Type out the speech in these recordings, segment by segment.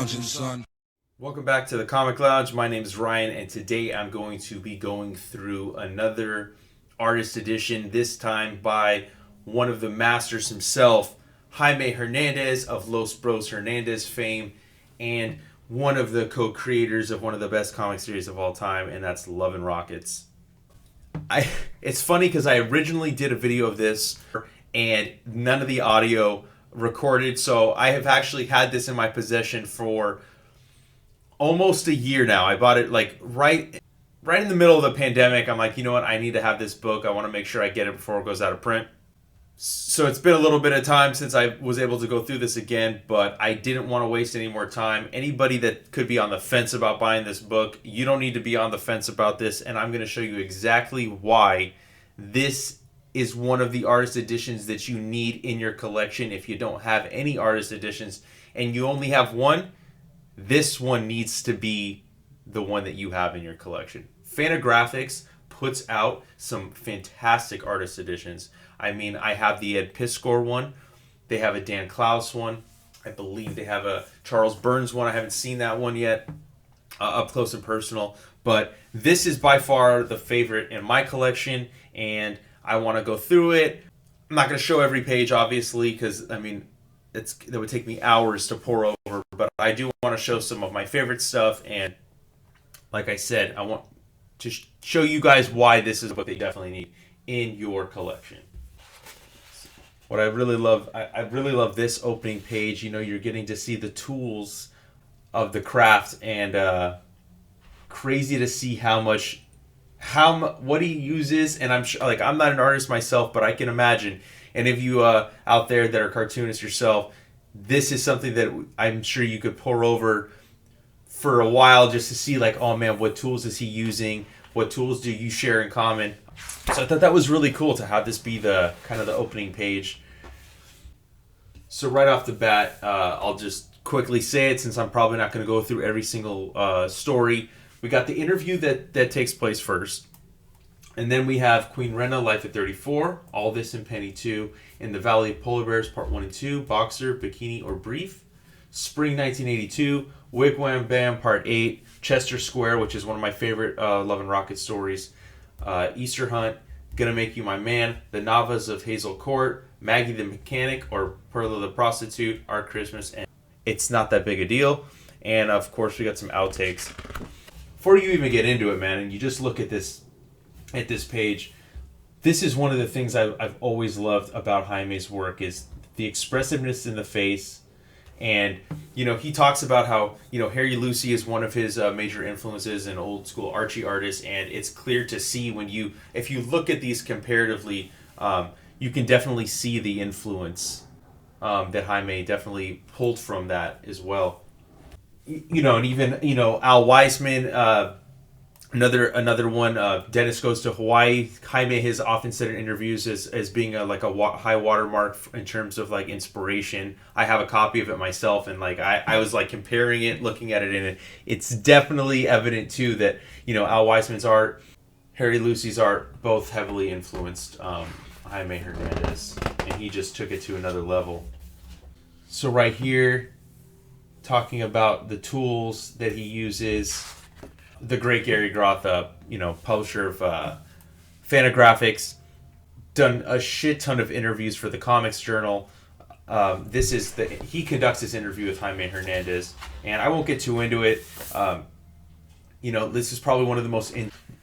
lounging, son. Welcome back to the Comic Lounge. My name is Ryan, and today I'm going to be going through another artist edition, this time by one of the masters himself, Jaime Hernandez of Los Bros Hernandez fame, and one of the co-creators of one of the best comic series of all time, and that's Love and Rockets. It's funny because I originally did a video of this, and none of the audio recorded, so I have actually had this in my possession for almost a year now. I bought it like right in the middle of the pandemic. I'm like, you know what? I need to have this book. I want to make sure I get it before it goes out of print. So it's been a little bit of time since I was able to go through this again, but I didn't want to waste any more time. Anybody that could be on the fence about buying this book, you don't need to be on the fence about this, and I'm going to show you exactly why this is one of the artist editions that you need in your collection. If you don't have any artist editions and you only have one, this one needs to be the one that you have in your collection. Fantagraphics puts out some fantastic artist editions. I mean, I have the Ed Piskor one. They have a Dan Klaus one. I believe they have a Charles Burns one. I haven't seen that one yet, up close and personal. But this is by far the favorite in my collection, and I want to go through it. I'm not going to show every page, obviously, because, I mean, that would take me hours to pour over, but I do want to show some of my favorite stuff, and like I said, I want to show you guys why this is what they definitely need in your collection. What I really love, I really love this opening page. You know, you're getting to see the tools of the craft, and crazy to see what he uses. And I'm sure, like, I'm not an artist myself, but I can imagine. And if you out there that are cartoonists yourself, this is something that I'm sure you could pour over for a while just to see, like, oh man, what tools is he using? What tools do you share in common? So I thought that was really cool to have this be the kind of the opening page. So right off the bat, I'll just quickly say it since I'm probably not going to go through every single story. We got the interview that takes place first. And then we have Queen Rena, Life at 34, All This and Penny 2, In the Valley of Polar Bears, Part 1 and 2, Boxer, Bikini or Brief, Spring 1982, Wigwam Bam, Part 8, Chester Square, which is one of my favorite Love and Rocket stories, Easter Hunt, Gonna Make You My Man, The Navas of Hazel Court, Maggie the Mechanic or Perla the Prostitute, Art Christmas, and It's Not That Big a Deal. And of course we got some outtakes. Before you even get into it, man, and you just look at this page, this is one of the things I've always loved about Jaime's work is the expressiveness in the face. And, you know, he talks about how, you know, Harry Lucy is one of his major influences and old school Archie artists, and it's clear to see if you look at these comparatively, you can definitely see the influence that Jaime definitely pulled from that as well. You know, and even, you know, Al Weisman, another one, Dennis Goes to Hawaii. Jaime has often said in interviews as being a high watermark in terms of like inspiration. I have a copy of it myself, and like I was like comparing it, looking at it, and it's definitely evident too that, you know, Al Weisman's art, Harry Lucy's art, both heavily influenced Jaime Hernandez, and he just took it to another level. So right here, talking about the tools that he uses. The great Gary Groth, you know, publisher of Fantagraphics, done a shit ton of interviews for the Comics Journal. He conducts this interview with Jaime Hernandez, and I won't get too into it. You know, this is probably one of the most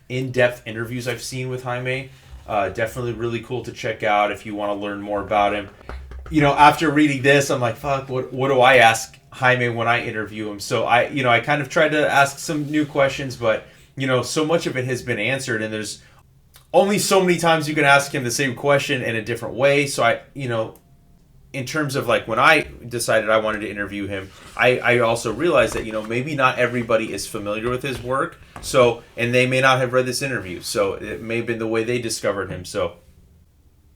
in-depth interviews I've seen with Jaime. Definitely really cool to check out if you want to learn more about him. You know, after reading this, I'm like, fuck, what do I ask Jaime when I interview him? So I kind of tried to ask some new questions, but, you know, so much of it has been answered, and there's only so many times you can ask him the same question in a different way. So you know, in terms of like when I decided I wanted to interview him, I also realized that, you know, maybe not everybody is familiar with his work. So, and they may not have read this interview. So it may have been the way they discovered him. So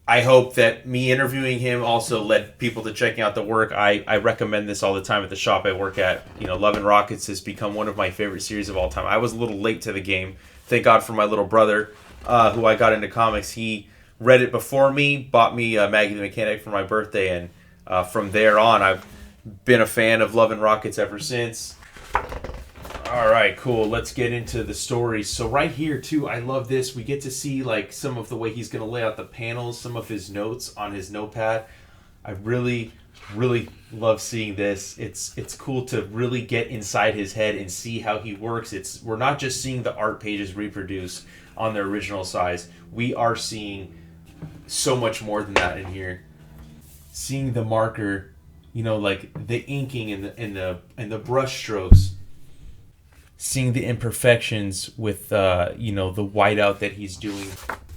I hope that me interviewing him also led people to checking out the work. I recommend this all the time at the shop I work at. You know, Love and Rockets has become one of my favorite series of all time. I was a little late to the game. Thank God for my little brother, who I got into comics. He read it before me, bought me Maggie the Mechanic for my birthday, and from there on, I've Been a fan of Love and Rockets ever since. All right, cool. Let's get into the story. So right here too, I love this. We get to see like some of the way he's going to lay out the panels, some of his notes on his notepad. I really love seeing this. It's cool to really get inside his head and see how he works. We're not just seeing the art pages reproduced on their original size. We are seeing so much more than that in here. Seeing the marker, like the inking and the brush strokes. Seeing the imperfections with the whiteout that he's doing.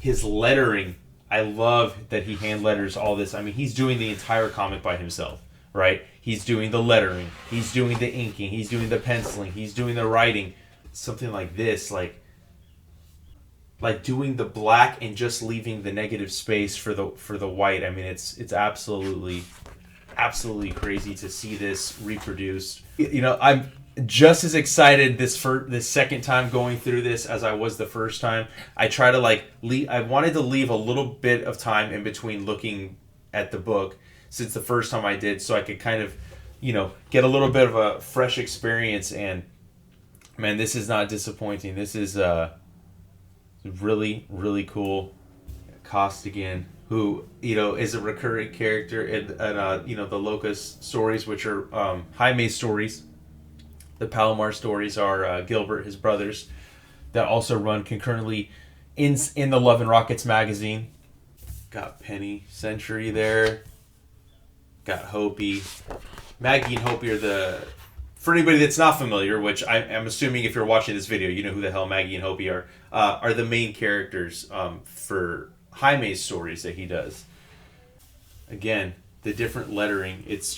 His lettering, I love that he hand letters all this. I mean, he's doing the entire comic by himself, right? He's doing the lettering, he's doing the inking, he's doing the penciling, he's doing the writing. Something like this, like doing the black and just leaving the negative space for the white. I mean, it's absolutely crazy to see this reproduced. I'm just as excited this second time going through this as I was the first time. I try to I wanted to leave a little bit of time in between looking at the book since the first time I did, so I could kind of get a little bit of a fresh experience. And man, this is not disappointing. This is really cool. Costigan, who is a recurring character in the Locust stories, which are Jaime's stories. The Palomar stories are Gilbert, his brothers, that also run concurrently in the Love and Rockets magazine. Got Penny Century there. Got Hopi. Maggie and Hopi are for anybody that's not familiar, which I'm assuming if you're watching this video, you know who the hell Maggie and Hopi are the main characters for Jaime's stories that he does. Again, the different lettering, it's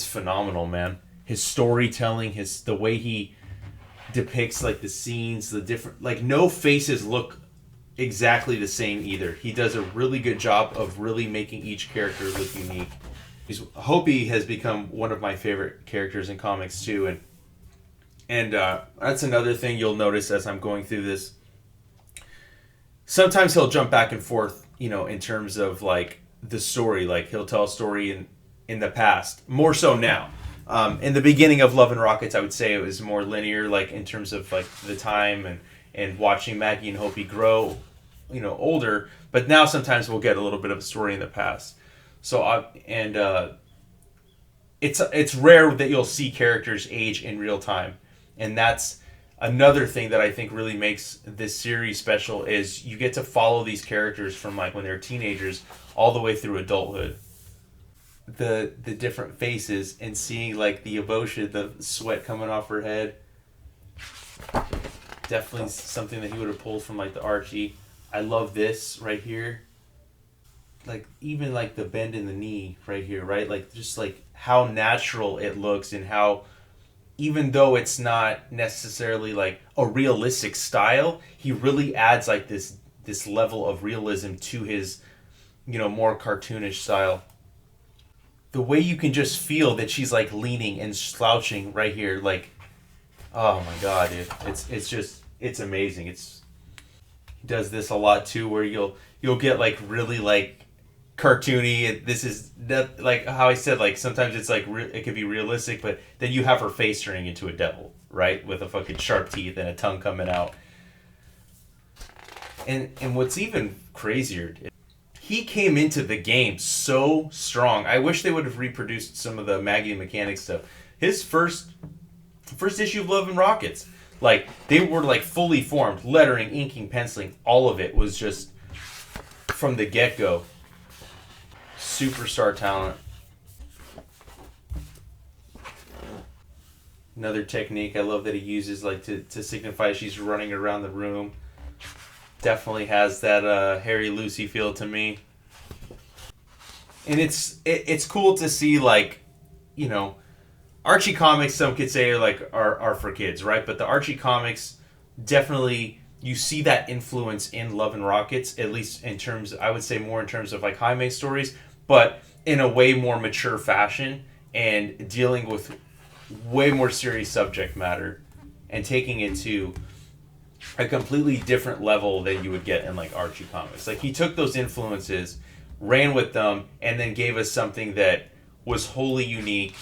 phenomenal, man. His storytelling, the way he depicts like the scenes, the different, like no faces look exactly the same either. He does a really good job of really making each character look unique. Hopi has become one of my favorite characters in comics too, and that's another thing you'll notice as I'm going through this. Sometimes he'll jump back and forth, in terms of like the story. Like he'll tell a story in the past, more so now. In the beginning of Love and Rockets, I would say it was more linear, like in terms of like the time and watching Maggie and Hopi grow, older. But now sometimes we'll get a little bit of a story in the past. So it's rare that you'll see characters age in real time, and that's another thing that I think really makes this series special. Is you get to follow these characters from like when they're teenagers all the way through adulthood. The different faces and seeing like the emotion, the sweat coming off her head. Definitely something that he would have pulled from like the Archie. I love this right here. Like even like the bend in the knee right here, right? Like just like how natural it looks, and how even though it's not necessarily like a realistic style, he really adds like this level of realism to his more cartoonish style. The way you can just feel that she's like leaning and slouching right here, like, oh my god, dude, it's amazing. He does this a lot too, where you'll get like really like cartoony. This is that, like how I said, like sometimes it's like it could be realistic, but then you have her face turning into a devil, right, with a fucking sharp teeth and a tongue coming out. And what's even crazier, he came into the game so strong. I wish they would have reproduced some of the Maggie and Mechanic stuff. His first issue of Love and Rockets, like they were like fully formed, lettering, inking, penciling, all of it was just from the get-go. Superstar talent. Another technique I love that he uses, like to signify she's running around the room. Definitely has that Harry Lucy feel to me. And it's cool to see, like, Archie comics, some could say are for kids, right? But the Archie comics, definitely you see that influence in Love and Rockets, at least in terms, I would say more in terms of like Jaime stories, but in a way more mature fashion and dealing with way more serious subject matter and taking it to a completely different level than you would get in like Archie comics. Like he took those influences, ran with them, and then gave us something that was wholly unique,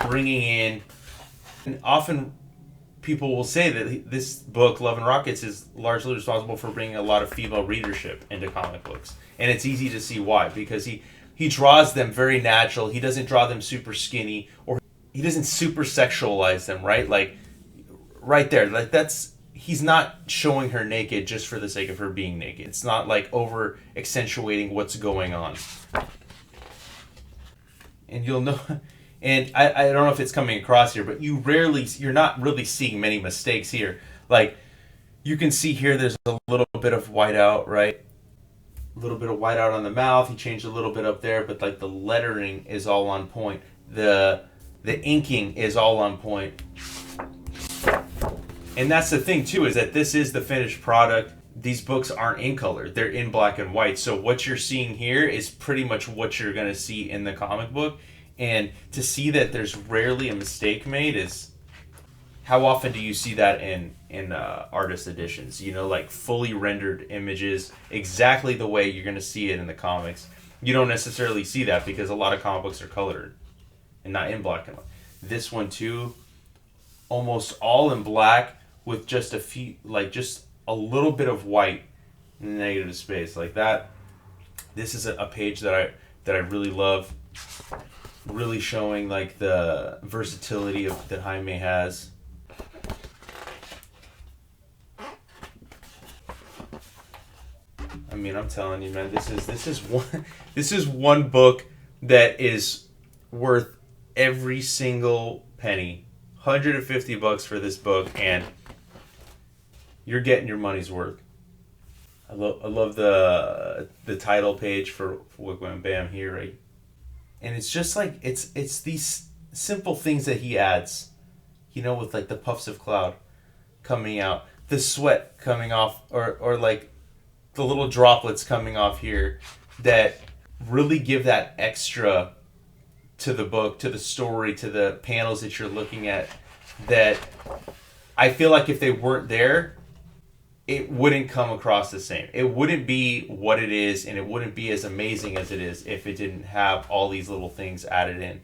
bringing in, and often people will say that this book, Love and Rockets, is largely responsible for bringing a lot of female readership into comic books. And it's easy to see why, because he draws them very natural. He doesn't draw them super skinny, or he doesn't super sexualize them, right? Like, right there, like he's not showing her naked just for the sake of her being naked. It's not like over accentuating what's going on. And you'll know, and I don't know if it's coming across here, but you're not really seeing many mistakes here. Like, you can see here there's a little bit of whiteout, right? A little bit of whiteout on the mouth. He changed a little bit up there, but like the lettering is all on point. The inking is all on point. And that's the thing too, is that this is the finished product. These books aren't in color. They're in black and white. So what you're seeing here is pretty much what you're going to see in the comic book. And to see that there's rarely a mistake made is... How often do you see that in artist editions? You know, like fully rendered images, exactly the way you're going to see it in the comics. You don't necessarily see that because a lot of comic books are colored and not in black and white. This one too, almost all in black with just a few, like just a little bit of white in the negative space like that. This is a page that I really love, really showing like the versatility that Jaime has. I mean, I'm telling you, man, this is one book that is worth every single penny. $150 for this book, and you're getting your money's worth. I love the title page for Wham Bam here, right? And it's just like it's these simple things that he adds, you know, with like the puffs of cloud coming out, the sweat coming off, or like the little droplets coming off here that really give that extra to the book, to the story, to the panels that you're looking at, that I feel like if they weren't there, it wouldn't come across the same. It wouldn't be what it is, and it wouldn't be as amazing as it is if it didn't have all these little things added in.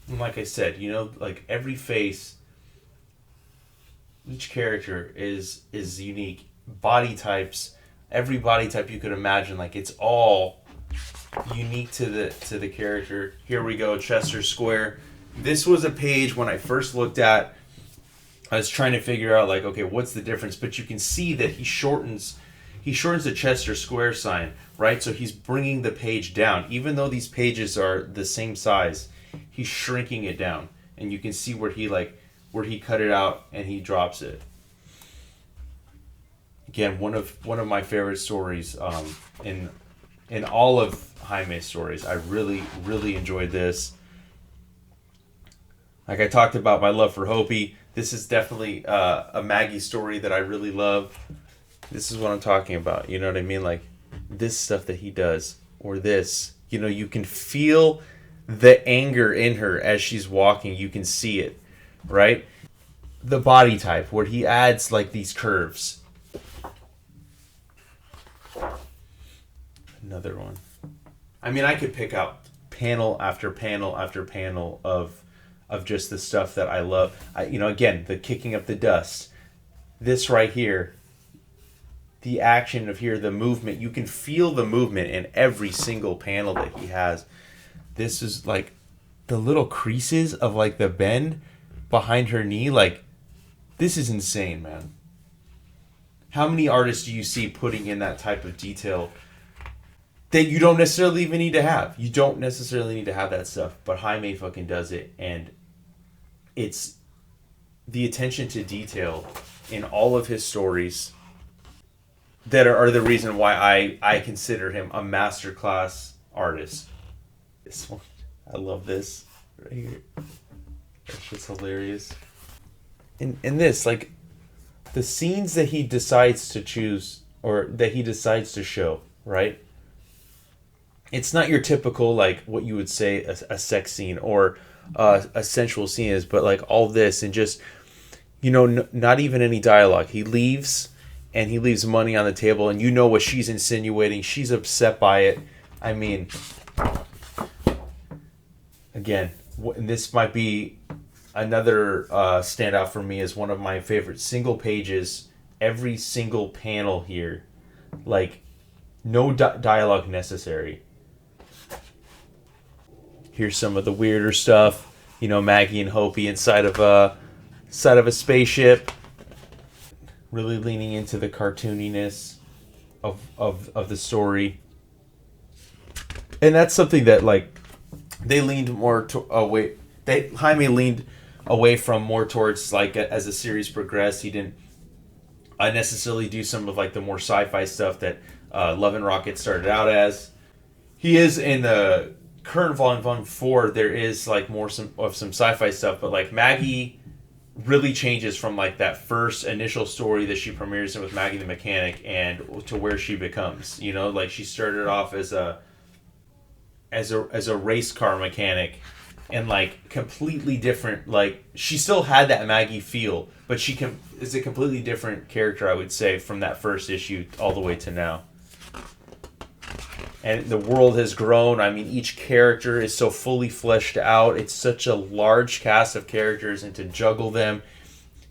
And like I said, you know, like every face, each character is unique. Body types, every body type you could imagine, like it's all unique to the character. Here we go, Chester Square. This was a page when I first looked at, I was trying to figure out like, okay, what's the difference? But you can see that he shortens the Chester Square sign, right? So he's bringing the page down. Even though these pages are the same size, he's shrinking it down. And you can see where he cut it out and he drops it. Again, one of my favorite stories in all of Jaime's stories. I really, really enjoyed this. Like I talked about my love for Hopi, this is definitely a Maggie story that I really love. This is what I'm talking about. You know what I mean? Like this stuff that he does, or this, you know, you can feel the anger in her as she's walking. You can see it, right? The body type, where he adds like these curves. Another one. I mean, I could pick out panel after panel after panel of just the stuff that I love. You know, again, the kicking up the dust. This right here, the action of here, the movement. You can feel the movement in every single panel that he has. This is like the little creases of like the bend behind her knee. Like, this is insane, man. How many artists do you see putting in that type of detail that you don't necessarily even need to have? You don't necessarily need to have that stuff, but Jaime fucking does it, and it's the attention to detail in all of his stories that are the reason why I consider him a masterclass artist. This one, I love this right here. That's just hilarious. And this, like, the scenes that he decides to choose, or that he decides to show, right? It's not your typical, like, what you would say a sex scene or a sensual scene is, but like all this, and just, not even any dialogue. He leaves, and he leaves money on the table, and you know what she's insinuating. She's upset by it. I mean, again, this might be another standout for me as one of my favorite single pages. Every single panel here, like, no dialogue necessary. Here's some of the weirder stuff. Maggie and Hopi inside of a spaceship. Really leaning into the cartooniness of the story. And that's something that, like, they leaned more away. Jaime leaned away from more towards, like, as the series progressed. He didn't necessarily do some of, like, the more sci-fi stuff that Love and Rocket started out as. He is in the current volume 4. There is, like, more some sci-fi stuff, but, like, Maggie really changes from, like, that first initial story that she premieres in with Maggie the Mechanic and to where she becomes. Like, she started off as a race car mechanic, and, like, completely different. Like, she still had that Maggie feel, but she is a completely different character, I would say, from that first issue all the way to now. And the world has grown. I mean, each character is so fully fleshed out. It's such a large cast of characters, and to juggle them,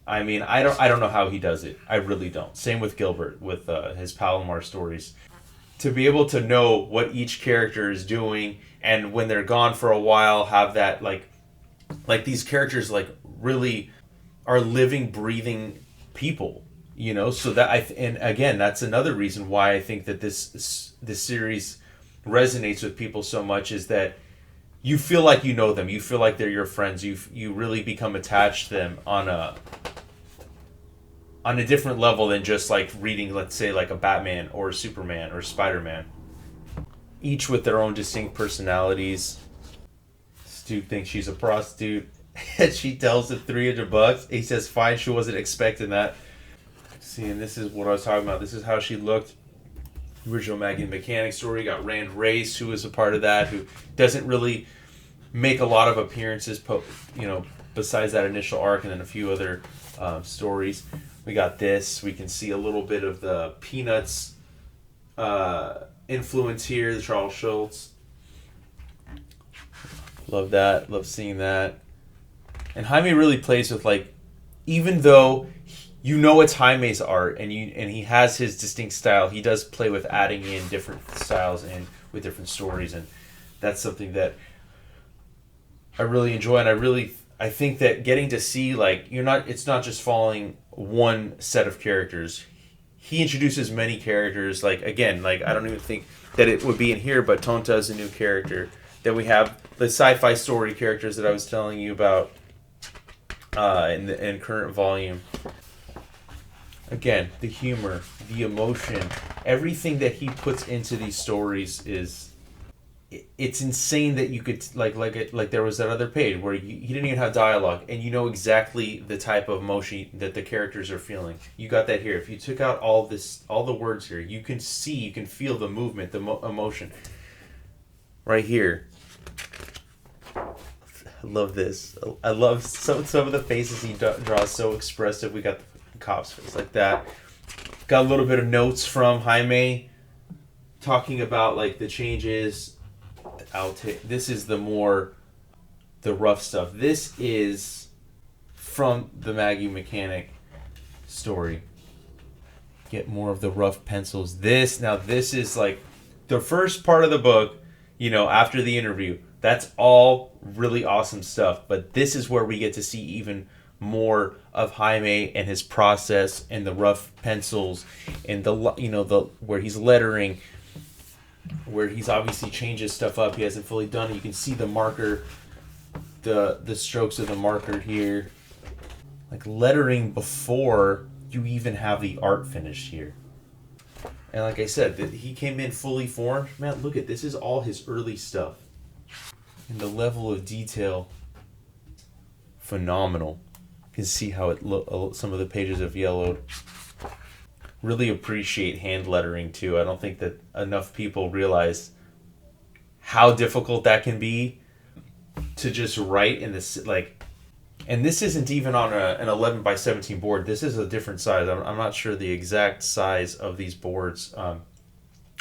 I mean, I don't know how he does it. I really don't. Same with Gilbert, with his Palomar stories. To be able to know what each character is doing, and when they're gone for a while, have that, like these characters, like, really are living, breathing people. So that and again, that's another reason why I think that this series resonates with people so much, is that you feel like you know them, you feel like they're your friends, you really become attached to them on a different level than just, like, reading, let's say, like, a Batman or Superman or Spider-Man, each with their own distinct personalities. Stu thinks she's a prostitute, and she tells him $300. He says fine, she wasn't expecting that. See, and this is what I was talking about. This is how she looked. Original Maggie the Mechanic story. Got Rand Race, who was a part of that, who doesn't really make a lot of appearances, besides that initial arc, and then a few other stories. We got this. We can see a little bit of the Peanuts influence here, the Charles Schultz. Love that. Love seeing that. And Jaime really plays with, like, even though it's Jaime's art, and he has his distinct style, he does play with adding in different styles and with different stories, and that's something that I really enjoy. And I think that getting to see, like, it's not just following one set of characters. He introduces many characters. Like, again, like, I don't even think that it would be in here, but Tonta is a new character. Then we have the sci-fi story characters that I was telling you about in current volume. Again, the humor, the emotion, everything that he puts into these stories it's insane that you could, like there was that other page where he didn't even have dialogue, and you know exactly the type of emotion that the characters are feeling. You got that here. If you took out all the words here, you can feel the movement, the emotion. Right here. I love this. I love some of the faces he draws, so expressive. We got the cop's face like that. Got a little bit of notes from Jaime talking about, like, the changes. This is the rough stuff. This is from the Maggie Mechanic story. Get more of the rough pencils. This is like the first part of the book, after the interview. That's all really awesome stuff. But this is where we get to see even more of Jaime and his process, and the rough pencils, and the where he's lettering, where he's obviously changes stuff up. He hasn't fully done it. You can see the marker, the strokes of the marker here, like lettering before you even have the art finished here. And like I said, he came in fully formed. Man, look at this. Is all his early stuff, and the level of detail, phenomenal. You can see how some of the pages have yellowed. Really appreciate hand lettering too. I don't think that enough people realize how difficult that can be to just write in this. Like, And this isn't even on an 11 by 17 board. This is a different size. I'm not sure the exact size of these boards.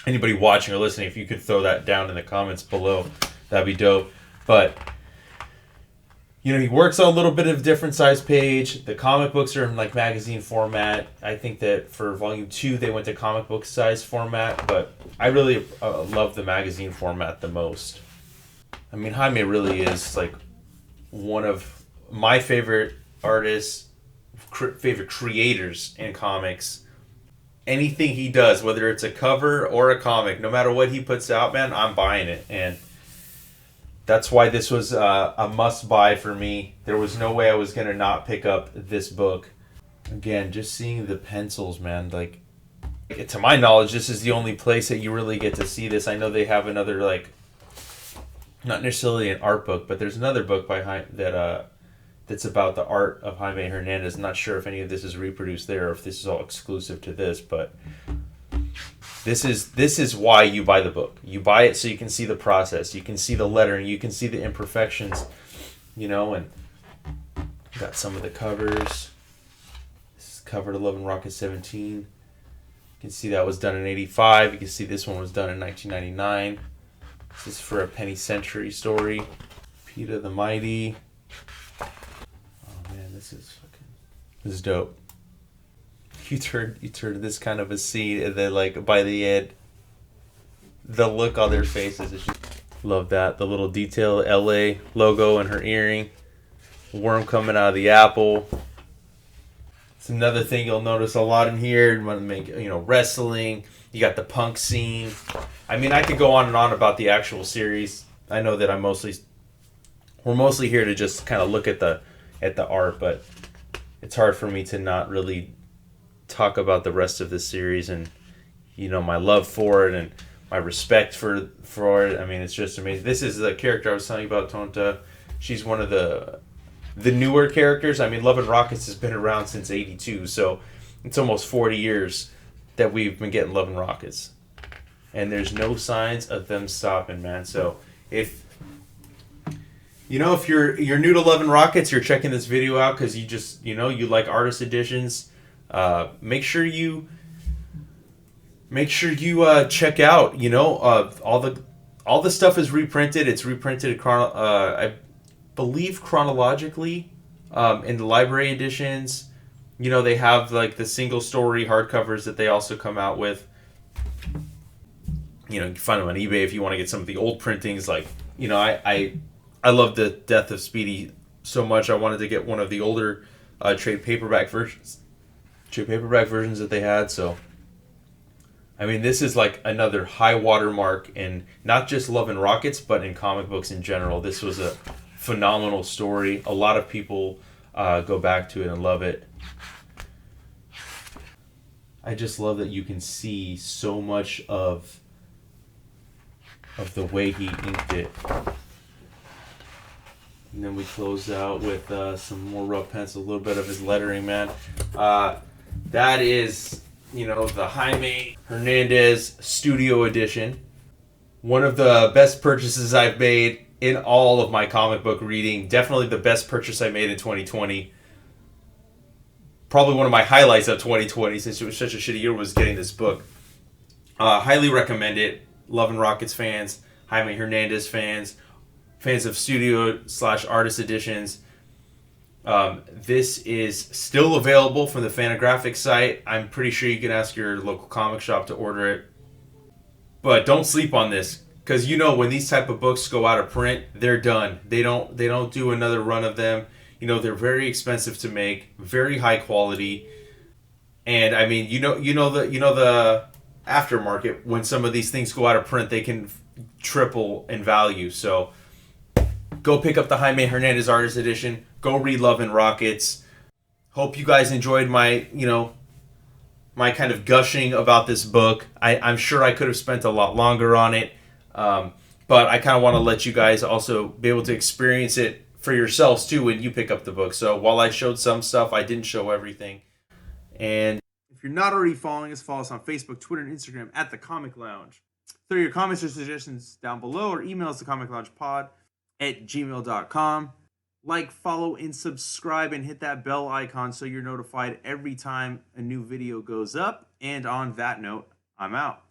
Anybody watching or listening, if you could throw that down in the comments below, that'd be dope. But he works on a little bit of different size page. The comic books are in like magazine format. I think that for volume 2 they went to comic book size format, but I really love the magazine format the most. I mean, Jaime really is like one of my favorite artists, favorite creators in comics. Anything he does, whether it's a cover or a comic, no matter what he puts out, man, I'm buying it. And that's why this was a must-buy for me. There was no way I was going to not pick up this book. Again, just seeing the pencils, man. Like, to my knowledge, this is the only place that you really get to see this. I know they have another, like, not necessarily an art book, but there's another book by that's about the art of Jaime Hernandez. I'm not sure if any of this is reproduced there or if this is all exclusive to this, but this is why you buy the book. You buy it so you can see the process, you can see the lettering, you can see the imperfections, and got some of the covers. This is covered 11 Rocket 17. You can see that was done in 85. You can see this one was done in 1999. This is for a Penny Century story. Peter the Mighty. Oh man, this is dope. You turn this kind of a scene, and then like by the end, the look on their faces is just, love that. The little detail, LA logo in her earring, worm coming out of the apple. It's another thing you'll notice a lot in here. You want to make wrestling. You got the punk scene. I mean, I could go on and on about the actual series. I know that we're mostly here to just kind of look at the art, but it's hard for me to not really talk about the rest of the series and my love for it and my respect for it. I mean, it's just amazing. This is the character I was telling you about, Tonta. She's one of the newer characters. I mean, Love and Rockets has been around since '82, so it's almost 40 years that we've been getting Love and Rockets, and there's no signs of them stopping, man. So if you're new to Love and Rockets, you're checking this video out because you just you like artist editions. Make sure you check out all the stuff is reprinted. It's reprinted I believe chronologically in the library editions. They have like the single story hardcovers that they also come out with. You can find them on eBay if you want to get some of the old printings. Like I love the Death of Speedy so much. I wanted to get one of the older trade paperback versions that they had. So I mean, this is like another high watermark in not just Love and Rockets, but in comic books in general. This was a phenomenal story. A lot of people go back to it and love it. I just love that you can see so much of the way he inked it. And then we close out with some more rough pencil, a little bit of his lettering, man. That is, the Jaime Hernández Studio Edition. One of the best purchases I've made in all of my comic book reading. Definitely the best purchase I made in 2020. Probably one of my highlights of 2020, since it was such a shitty year, was getting this book. Highly recommend it. Love and Rockets fans, Jaime Hernández fans of studio/artist editions. This is still available from the Fantagraphics site. I'm pretty sure you can ask your local comic shop to order it. But don't sleep on this, because when these type of books go out of print, they're done. They don't do another run of them. They're very expensive to make, very high quality. And I mean, the aftermarket, when some of these things go out of print, they can triple in value. So go pick up the Jaime Hernández Artist Edition. Go read Love and Rockets. Hope you guys enjoyed my, my kind of gushing about this book. I'm sure I could have spent a lot longer on it. But I kind of want to let you guys also be able to experience it for yourselves too when you pick up the book. So while I showed some stuff, I didn't show everything. And if you're not already following us, follow us on Facebook, Twitter, and Instagram at The Comic Lounge. Throw your comments or suggestions down below, or email us thecomicloungepod@gmail.com. like, follow, and subscribe, and hit that bell icon so you're notified every time a new video goes up. And on that note, I'm out.